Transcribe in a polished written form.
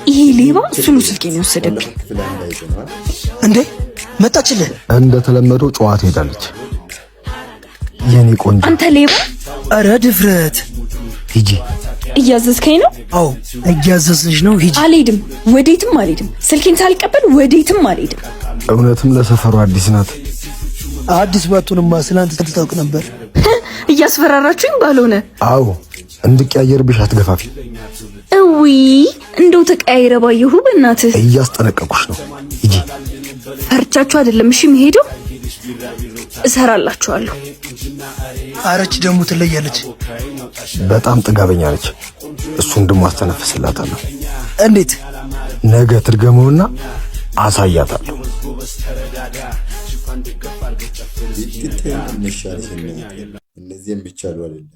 ይሄ ሌባ እሱ ነው ስልኬን የወሰደብኝ። እንዴ መጣችልህ? እንደተለመደው ጨዋታ ሄዳለች። የኔ ቆንጆ አንተ ሌባ! አረ ድፍረት! ሂጂ። እያዘዝከኝ ነው? አዎ እያዘዝሽ ነው። ሂጂ። አልሄድም፣ ወዴትም አልሄድም። ስልኬን ሳልቀበል ወዴትም አልሄድም። እውነትም ለሰፈሩ አዲስ ናት። አዲስ ባትሆንማ ስላንተ ትታውቅ ነበር። እያስፈራራችሁኝ ባልሆነ። አዎ እንድቀያየርብሽ አትገፋፊ። እዊ እንደው ተቀያይረ ባየሁ በእናትህ። እያስጠነቀቁሽ ነው። ሂጂ። ፈርቻችሁ አይደለም እሺ የምሄደው፣ እሰራላችኋለሁ። አረች ደግሞ ትለያለች። በጣም ጥጋበኛ ነች። እሱን ደሞ አስተነፍስላታለሁ። እንዴት? ነገ ትርገመውና አሳያታለሁ። እነዚህም ቢቻሉ አይደለም